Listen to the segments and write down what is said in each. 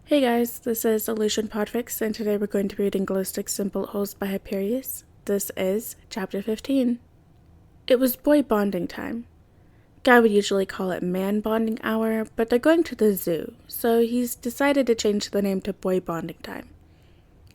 Hey guys, this is Illusion Podfic, and today we're going to be reading Glowsticks and Bullet Holes by Hyperius. This is Chapter 15. It was boy bonding time. Guy would usually call it man bonding hour, but they're going to the zoo, so he's decided to change the name to boy bonding time.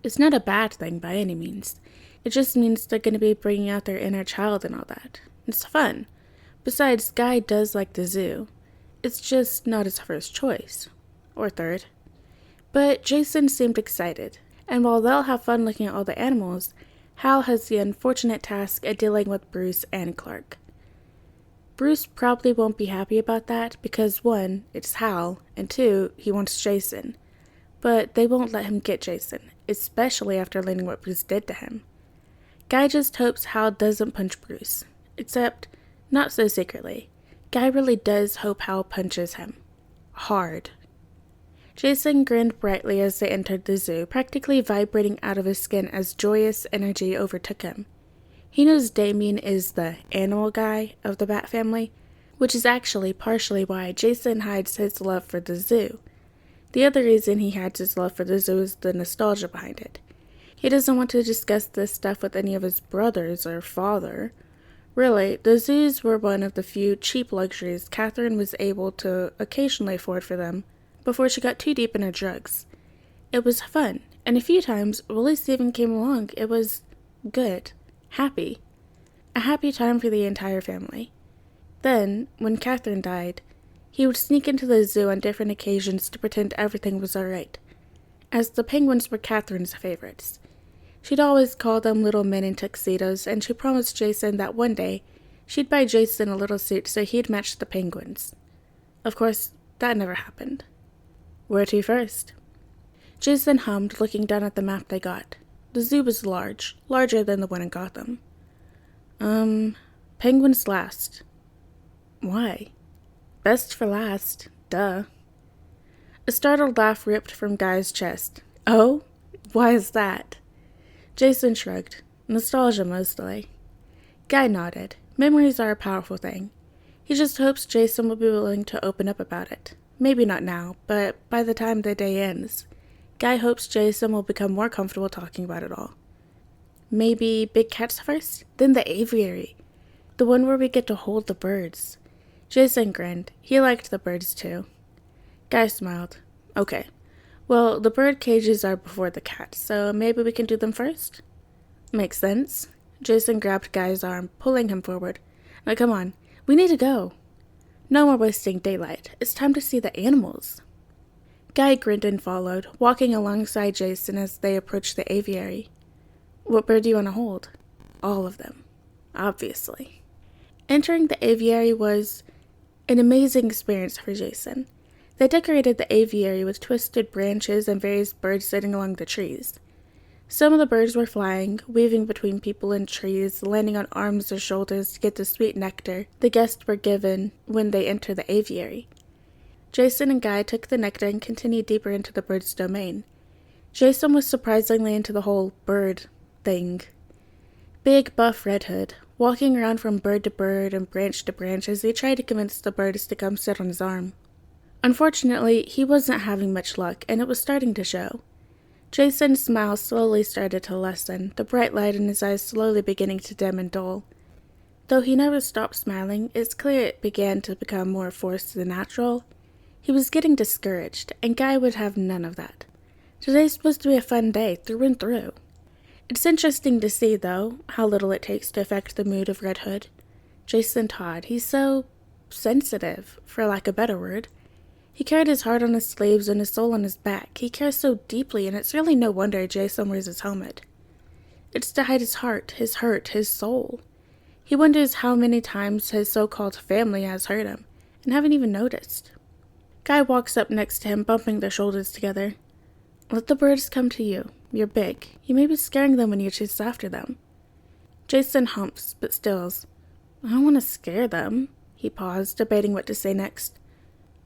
It's not a bad thing by any means. It just means they're going to be bringing out their inner child and all that. It's fun. Besides, Guy does like the zoo. It's just not his first choice. Or third. But Jason seemed excited, and while they'll have fun looking at all the animals, Hal has the unfortunate task of dealing with Bruce and Clark. Bruce probably won't be happy about that because 1, it's Hal, and 2, he wants Jason. But they won't let him get Jason, especially after learning what Bruce did to him. Guy just hopes Hal doesn't punch Bruce, except not so secretly. Guy really does hope Hal punches him. Hard. Jason grinned brightly as they entered the zoo, practically vibrating out of his skin as joyous energy overtook him. He knows Damien is the animal guy of the Bat family, which is actually partially why Jason hides his love for the zoo. The other reason he hides his love for the zoo is the nostalgia behind it. He doesn't want to discuss this stuff with any of his brothers or father. Really, the zoos were one of the few cheap luxuries Catherine was able to occasionally afford for them before she got too deep in her drugs. It was fun, and a few times Willie Steven came along. It was good. Happy. A happy time for the entire family. Then, when Catherine died, he would sneak into the zoo on different occasions to pretend everything was alright, as the penguins were Catherine's favorites. She'd always call them little men in tuxedos, and she promised Jason that one day she'd buy Jason a little suit so he'd match the penguins. Of course, that never happened. Where to first? Jason hummed, looking down at the map they got. The zoo was large, larger than the one in Gotham. Penguins last. Why? Best for last. Duh. A startled laugh ripped from Guy's chest. Oh? Why is that? Jason shrugged. Nostalgia, mostly. Guy nodded. Memories are a powerful thing. He just hopes Jason will be willing to open up about it. Maybe not now, but by the time the day ends, Guy hopes Jason will become more comfortable talking about it all. Maybe big cats first, then the aviary, the one where we get to hold the birds. Jason grinned. He liked the birds too. Guy smiled. Okay, well, the bird cages are before the cats, so maybe we can do them first? Makes sense. Jason grabbed Guy's arm, pulling him forward. Now come on, we need to go. No more wasting daylight. It's time to see the animals. Guy grinned and followed, walking alongside Jason as they approached the aviary. What bird do you want to hold? All of them. Obviously. Entering the aviary was an amazing experience for Jason. They decorated the aviary with twisted branches and various birds sitting along the trees. Some of the birds were flying, weaving between people and trees, landing on arms or shoulders to get the sweet nectar the guests were given when they entered the aviary. Jason and Guy took the nectar and continued deeper into the bird's domain. Jason was surprisingly into the whole bird thing. Big, buff Red Hood, walking around from bird to bird and branch to branch as he tried to convince the birds to come sit on his arm. Unfortunately, he wasn't having much luck, and it was starting to show. Jason's smile slowly started to lessen, the bright light in his eyes slowly beginning to dim and dull. Though he never stopped smiling, it's clear it began to become more forced than natural. He was getting discouraged, and Guy would have none of that. Today's supposed to be a fun day, through and through. It's interesting to see, though, how little it takes to affect the mood of Red Hood. Jason Todd, he's so sensitive, for lack of a better word. He carried his heart on his sleeves and his soul on his back. He cares so deeply, and it's really no wonder Jason wears his helmet. It's to hide his heart, his hurt, his soul. He wonders how many times his so-called family has hurt him, and haven't even noticed. Guy walks up next to him, bumping their shoulders together. Let the birds come to you. You're big. You may be scaring them when you chase after them. Jason humps, but stills. I don't want to scare them. He paused, debating what to say next.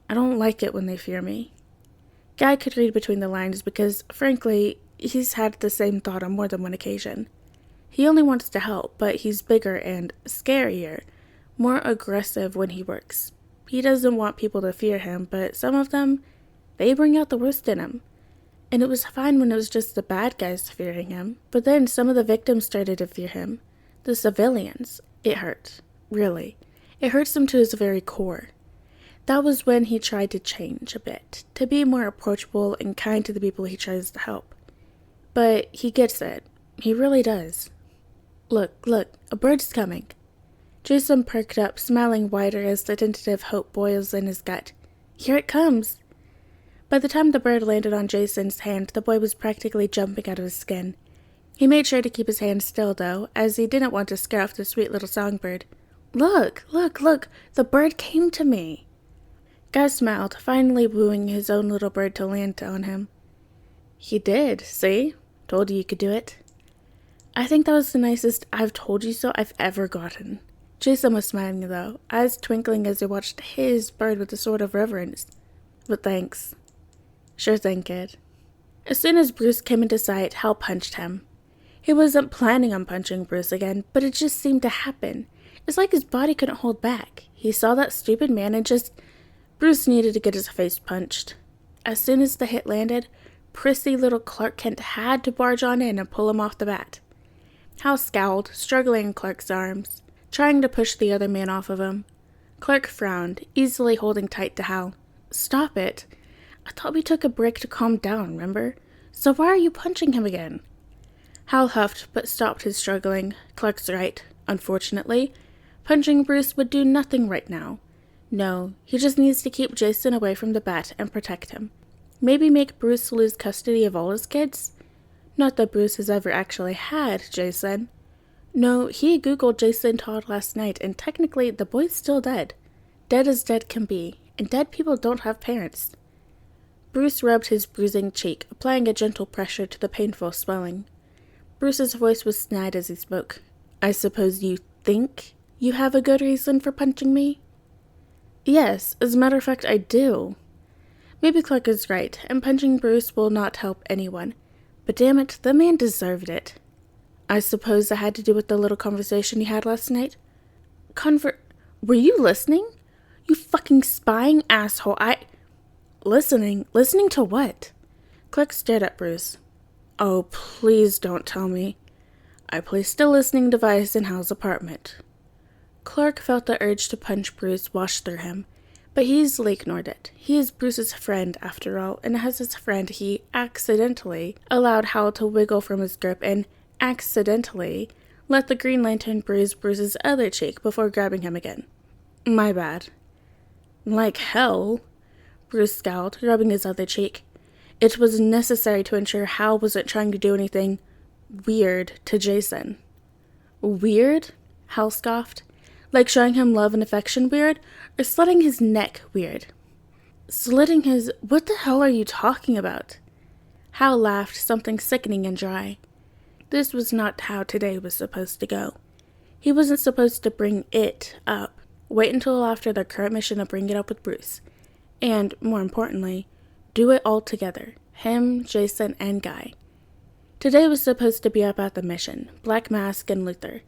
I don't like it when they fear me. Guy could read between the lines because, frankly, he's had the same thought on more than one occasion. He only wants to help, but he's bigger and scarier, more aggressive when he works. He doesn't want people to fear him, but some of them, they bring out the worst in him. And it was fine when it was just the bad guys fearing him, but then some of the victims started to fear him. The civilians. It hurt. Really. It hurts him to his very core. That was when he tried to change a bit, to be more approachable and kind to the people he tries to help. But he gets it. He really does. Look, a bird's coming. Jason perked up, smiling wider as the tentative hope boils in his gut. Here it comes! By the time the bird landed on Jason's hand, the boy was practically jumping out of his skin. He made sure to keep his hand still, though, as he didn't want to scare off the sweet little songbird. Look! The bird came to me! Guy smiled, finally wooing his own little bird to land on him. He did, see? Told you could do it. I think that was the nicest "I've told you so" I've ever gotten. Jason was smiling, though, eyes twinkling as he watched his bird with a sort of reverence. But thanks. Sure thing, kid. As soon as Bruce came into sight, Hal punched him. He wasn't planning on punching Bruce again, but it just seemed to happen. It's like his body couldn't hold back. He saw that stupid man and just... Bruce needed to get his face punched. As soon as the hit landed, prissy little Clark Kent had to barge on in and pull him off the bat. Hal scowled, struggling in Clark's arms, trying to push the other man off of him. Clark frowned, easily holding tight to Hal. Stop it. I thought we took a break to calm down, remember? So why are you punching him again? Hal huffed, but stopped his struggling. Clark's right. Unfortunately, punching Bruce would do nothing right now. No, he just needs to keep Jason away from the bat and protect him. Maybe make Bruce lose custody of all his kids? Not that Bruce has ever actually had Jason. No, he Googled Jason Todd last night, and technically the boy's still dead. Dead as dead can be, and dead people don't have parents. Bruce rubbed his bruising cheek, applying a gentle pressure to the painful swelling. Bruce's voice was snide as he spoke. I suppose you think you have a good reason for punching me? Yes, as a matter of fact, I do. Maybe Clark is right, and punching Bruce will not help anyone. But damn it, the man deserved it. I suppose that had to do with the little conversation you had last night? Were you listening? You fucking spying asshole, Listening to what? Clark stared at Bruce. Oh, please don't tell me. I placed a listening device in Hal's apartment. Clark felt the urge to punch Bruce wash through him, but he easily ignored it. He is Bruce's friend, after all, and as his friend, he accidentally allowed Hal to wiggle from his grip and accidentally let the Green Lantern bruise Bruce's other cheek before grabbing him again. My bad. Like hell, Bruce scowled, rubbing his other cheek. It was necessary to ensure Hal wasn't trying to do anything weird to Jason. Weird? Hal scoffed. Like showing him love and affection weird, or slitting his neck weird? Slitting his... What the hell are you talking about? Hal laughed, something sickening and dry. This was not how today was supposed to go. He wasn't supposed to bring it up. Wait until after their current mission to bring it up with Bruce. And, more importantly, do it all together. Him, Jason, and Guy. Today was supposed to be about the mission, Black Mask and Luther.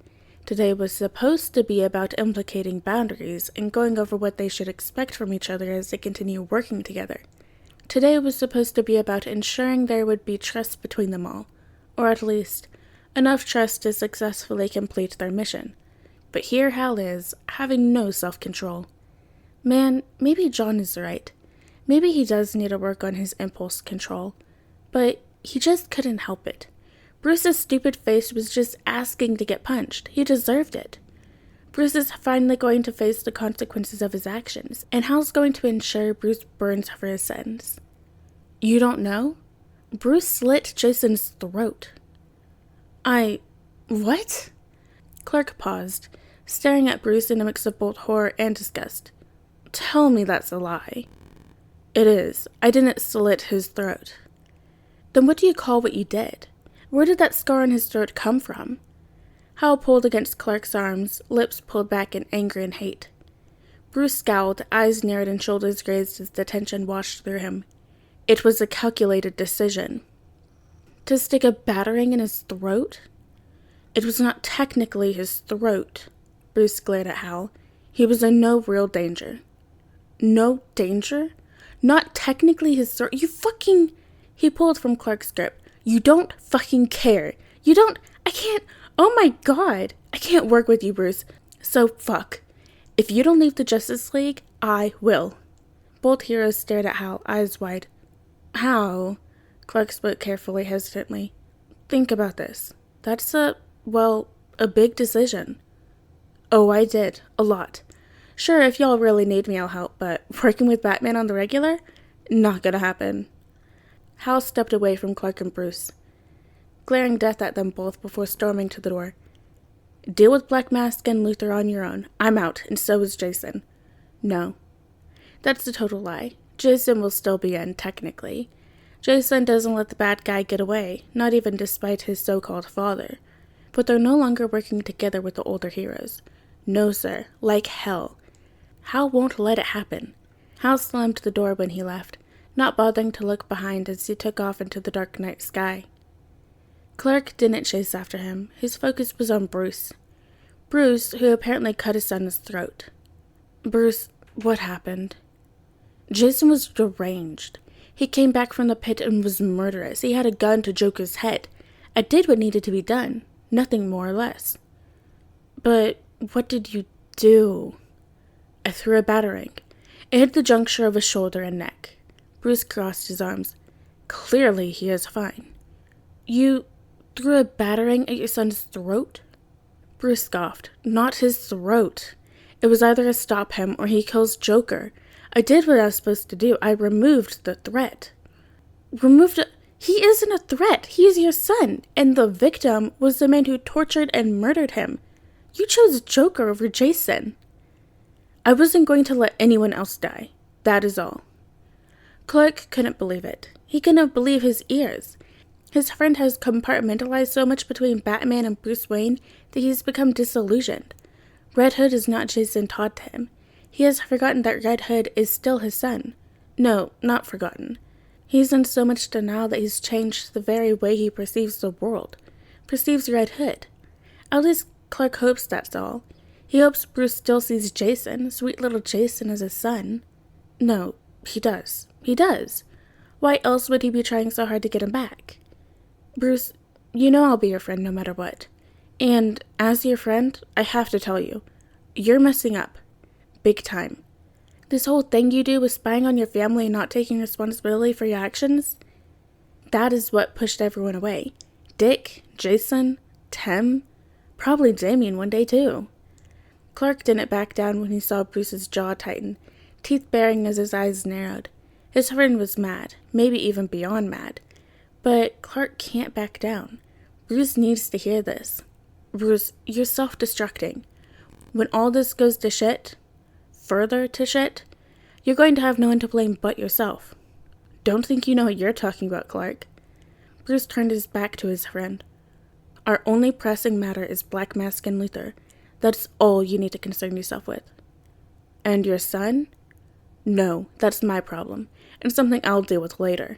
Today was supposed to be about implicating boundaries and going over what they should expect from each other as they continue working together. Today was supposed to be about ensuring there would be trust between them all, or at least, enough trust to successfully complete their mission. But here Hal is, having no self-control. Man, maybe John is right. Maybe he does need to work on his impulse control. But he just couldn't help it. Bruce's stupid face was just asking to get punched. He deserved it. Bruce is finally going to face the consequences of his actions, and Hal's going to ensure Bruce burns for his sins. You don't know? Bruce slit Jason's throat. What? Clark paused, staring at Bruce in a mix of both horror and disgust. Tell me that's a lie. It is. I didn't slit his throat. Then what do you call what you did? Where did that scar on his throat come from? Hal pulled against Clark's arms, lips pulled back in anger and hate. Bruce scowled, eyes narrowed and shoulders raised as the tension washed through him. It was a calculated decision. To stick a battering in his throat? It was not technically his throat. Bruce glared at Hal. He was in no real danger. No danger? Not technically his throat? You fucking... He pulled from Clark's grip. You don't fucking care. I can't, oh my god. I can't work with you, Bruce. So fuck. If you don't leave the Justice League, I will. Both heroes stared at Hal, eyes wide. How? Clark spoke carefully, hesitantly. Think about this. That's a big decision. Oh, I did. A lot. Sure, if y'all really need me, I'll help, but working with Batman on the regular? Not gonna happen. Hal stepped away from Clark and Bruce, glaring death at them both before storming to the door. Deal with Black Mask and Luthor on your own. I'm out, and so is Jason. No. That's a total lie. Jason will still be in, technically. Jason doesn't let the bad guy get away, not even despite his so-called father. But they're no longer working together with the older heroes. No, sir. Like hell. Hal won't let it happen. Hal slammed the door when he left, not bothering to look behind as he took off into the dark night sky. Clark didn't chase after him. His focus was on Bruce. Bruce, who apparently cut his son's throat. Bruce, what happened? Jason was deranged. He came back from the pit and was murderous. He had a gun to Joker's head. I did what needed to be done. Nothing more or less. But what did you do? I threw a batarang. It hit the juncture of his shoulder and neck. Bruce crossed his arms. Clearly he is fine. You threw a batarang at your son's throat? Bruce scoffed. Not his throat. It was either to stop him or he kills Joker. I did what I was supposed to do. I removed the threat. He isn't a threat. He is your son. And the victim was the man who tortured and murdered him. You chose Joker over Jason. I wasn't going to let anyone else die. That is all. Clark couldn't believe it. He couldn't believe his ears. His friend has compartmentalized so much between Batman and Bruce Wayne that he's become disillusioned. Red Hood is not Jason Todd to him. He has forgotten that Red Hood is still his son. No, not forgotten. He's in so much denial that he's changed the very way he perceives the world. Perceives Red Hood. At least Clark hopes that's all. He hopes Bruce still sees Jason, sweet little Jason, as his son. No, he does. He does. Why else would he be trying so hard to get him back? Bruce, you know I'll be your friend no matter what. And as your friend, I have to tell you, you're messing up. Big time. This whole thing you do with spying on your family and not taking responsibility for your actions, that is what pushed everyone away. Dick, Jason, Tim, probably Damien one day too. Clark didn't back down when he saw Bruce's jaw tighten, teeth baring as his eyes narrowed. His friend was mad, maybe even beyond mad. But Clark can't back down. Bruce needs to hear this. Bruce, you're self-destructing. When all this goes to shit, further to shit, you're going to have no one to blame but yourself. Don't think you know what you're talking about, Clark. Bruce turned his back to his friend. Our only pressing matter is Black Mask and Luthor. That's all you need to concern yourself with. And your son? No, that's my problem, and something I'll deal with later,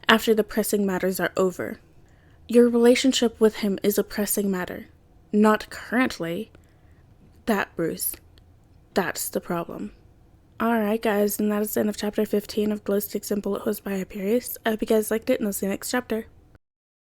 after the pressing matters are over. Your relationship with him is a pressing matter. Not currently. That, Bruce. That's the problem. Alright guys, and that is the end of chapter 15 of Glowsticks and Bullet Holes by Hyperius. I hope you guys liked it, and I'll see you next chapter.